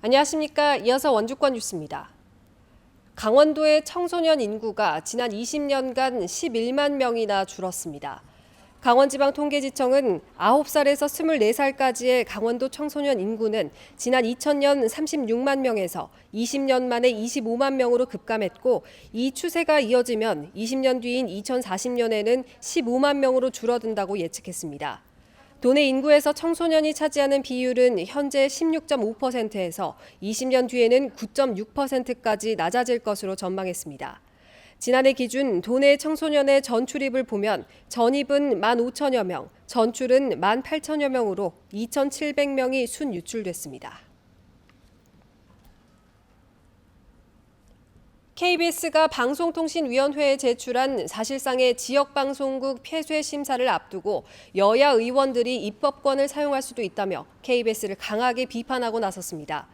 안녕하십니까. 이어서 원주권 뉴스입니다. 강원도의 청소년 인구가 지난 20년간 11만 명이나 줄었습니다. 강원지방통계지청은 9살에서 24살까지의 강원도 청소년 인구는 지난 2000년 36만 명에서 20년 만에 25만 명으로 급감했고, 이 추세가 이어지면 20년 뒤인 2040년에는 15만 명으로 줄어든다고 예측했습니다. 도내 인구에서 청소년이 차지하는 비율은 현재 16.5%에서 20년 뒤에는 9.6%까지 낮아질 것으로 전망했습니다. 지난해 기준 도내 청소년의 전출입을 보면 전입은 15,000여 명, 전출은 18,000여 명으로 2,700명이 순유출됐습니다. KBS가 방송통신위원회에 제출한 사실상의 지역방송국 폐쇄 심사를 앞두고 여야 의원들이 입법권을 사용할 수도 있다며 KBS를 강하게 비판하고 나섰습니다.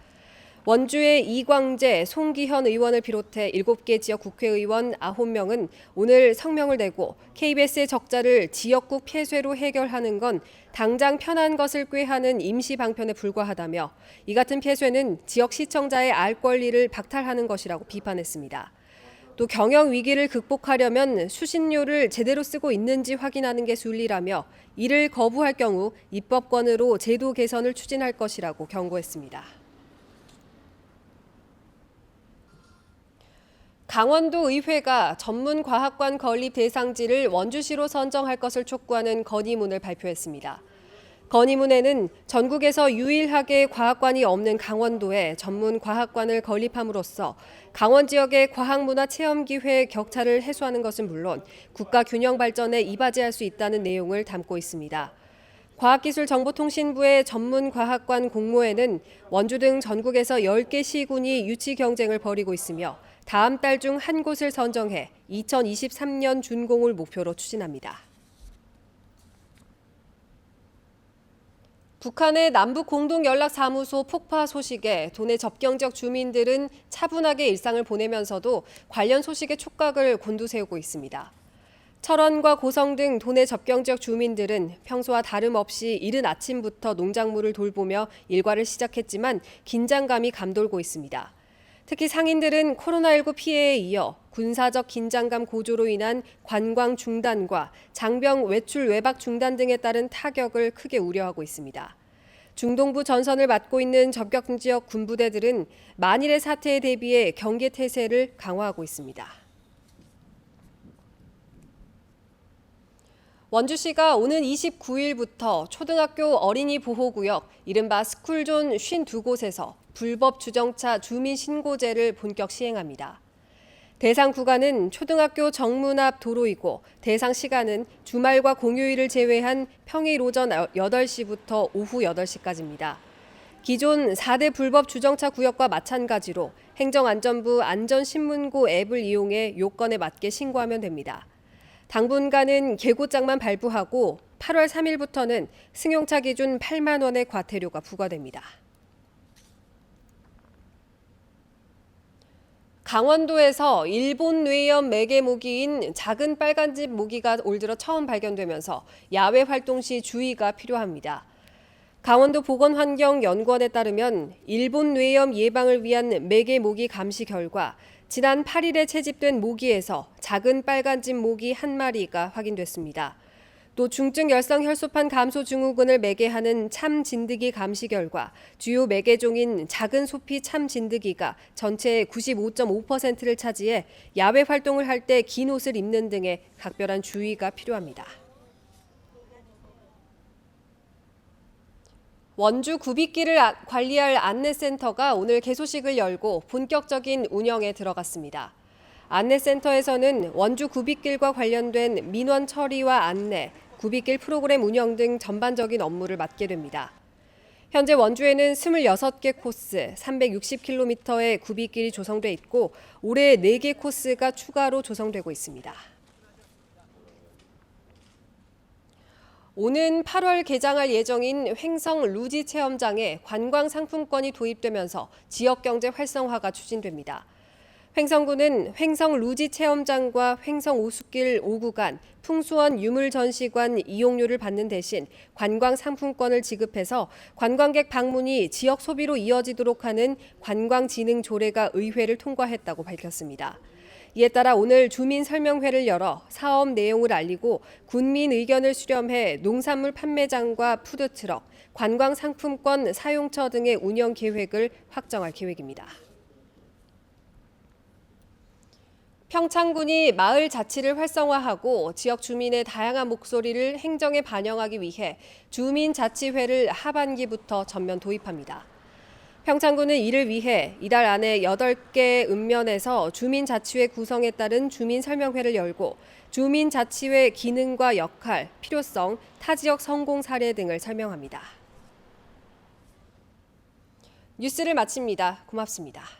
원주의 이광재, 송기현 의원을 비롯해 7개 지역 국회의원 9명은 오늘 성명을 내고 KBS의 적자를 지역국 폐쇄로 해결하는 건 당장 편한 것을 꾀하는 임시 방편에 불과하다며 이 같은 폐쇄는 지역 시청자의 알 권리를 박탈하는 것이라고 비판했습니다. 또 경영 위기를 극복하려면 수신료를 제대로 쓰고 있는지 확인하는 게 순리라며 이를 거부할 경우 입법권으로 제도 개선을 추진할 것이라고 경고했습니다. 강원도 의회가 전문과학관 건립 대상지를 원주시로 선정할 것을 촉구하는 건의문을 발표했습니다. 건의문에는 전국에서 유일하게 과학관이 없는 강원도에 전문과학관을 건립함으로써 강원 지역의 과학문화 체험 기회 격차를 해소하는 것은 물론 국가 균형 발전에 이바지할 수 있다는 내용을 담고 있습니다. 과학기술정보통신부의 전문과학관 공모에는 원주 등 전국에서 10개 시군이 유치 경쟁을 벌이고 있으며 다음 달 중 한 곳을 선정해 2023년 준공을 목표로 추진합니다. 북한의 남북공동연락사무소 폭파 소식에 도내 접경 지역 주민들은 차분하게 일상을 보내면서도 관련 소식에 촉각을 곤두세우고 있습니다. 철원과 고성 등 도내 접경 지역 주민들은 평소와 다름없이 이른 아침부터 농작물을 돌보며 일과를 시작했지만 긴장감이 감돌고 있습니다. 특히 상인들은 코로나19 피해에 이어 군사적 긴장감 고조로 인한 관광 중단과 장병 외출 외박 중단 등에 따른 타격을 크게 우려하고 있습니다. 중동부 전선을 맡고 있는 접경 지역 군부대들은 만일의 사태에 대비해 경계 태세를 강화하고 있습니다. 원주시가 오는 29일부터 초등학교 어린이 보호구역, 이른바 스쿨존 52곳에서 불법 주정차 주민신고제를 본격 시행합니다. 대상 구간은 초등학교 정문 앞 도로이고 대상 시간은 주말과 공휴일을 제외한 평일 오전 8시부터 오후 8시까지입니다. 기존 4대 불법 주정차 구역과 마찬가지로 행정안전부 안전신문고 앱을 이용해 요건에 맞게 신고하면 됩니다. 당분간은 계고장만 발부하고 8월 3일부터는 승용차 기준 8만 원의 과태료가 부과됩니다. 강원도에서 일본 뇌염 매개 모기인 작은 빨간집 모기가 올 들어 처음 발견되면서 야외 활동 시 주의가 필요합니다. 강원도 보건환경연구원에 따르면 일본 뇌염 예방을 위한 매개 모기 감시 결과 지난 8일에 채집된 모기에서 작은 빨간집 모기 1마리가 확인됐습니다. 또 중증 열성 혈소판 감소 증후군을 매개하는 참 진드기 감시 결과 주요 매개종인 작은 소피 참 진드기가 전체의 95.5%를 차지해 야외 활동을 할 때 긴 옷을 입는 등의 각별한 주의가 필요합니다. 원주 구비길을 관리할 안내센터가 오늘 개소식을 열고 본격적인 운영에 들어갔습니다. 안내센터에서는 원주 구비길과 관련된 민원 처리와 안내, 구비길 프로그램 운영 등 전반적인 업무를 맡게 됩니다. 현재 원주에는 26개 코스, 360km의 구비길이 조성돼 있고 올해 4개 코스가 추가로 조성되고 있습니다. 오는 8월 개장할 예정인 횡성 루지 체험장에 관광 상품권이 도입되면서 지역 경제 활성화가 추진됩니다. 횡성구는 횡성 루지 체험장과 횡성 오숫길 5구간 풍수원 유물 전시관 이용료를 받는 대신 관광 상품권을 지급해서 관광객 방문이 지역 소비로 이어지도록 하는 관광진흥 조례가 의회를 통과했다고 밝혔습니다. 이에 따라 오늘 주민 설명회를 열어 사업 내용을 알리고 군민 의견을 수렴해 농산물 판매장과 푸드트럭, 관광 상품권 사용처 등의 운영 계획을 확정할 계획입니다. 평창군이 마을 자치를 활성화하고 지역 주민의 다양한 목소리를 행정에 반영하기 위해 주민자치회를 하반기부터 전면 도입합니다. 평창군은 이를 위해 이달 안에 8개 읍면에서 주민자치회 구성에 따른 주민설명회를 열고 주민자치회 기능과 역할, 필요성, 타지역 성공 사례 등을 설명합니다. 뉴스를 마칩니다. 고맙습니다.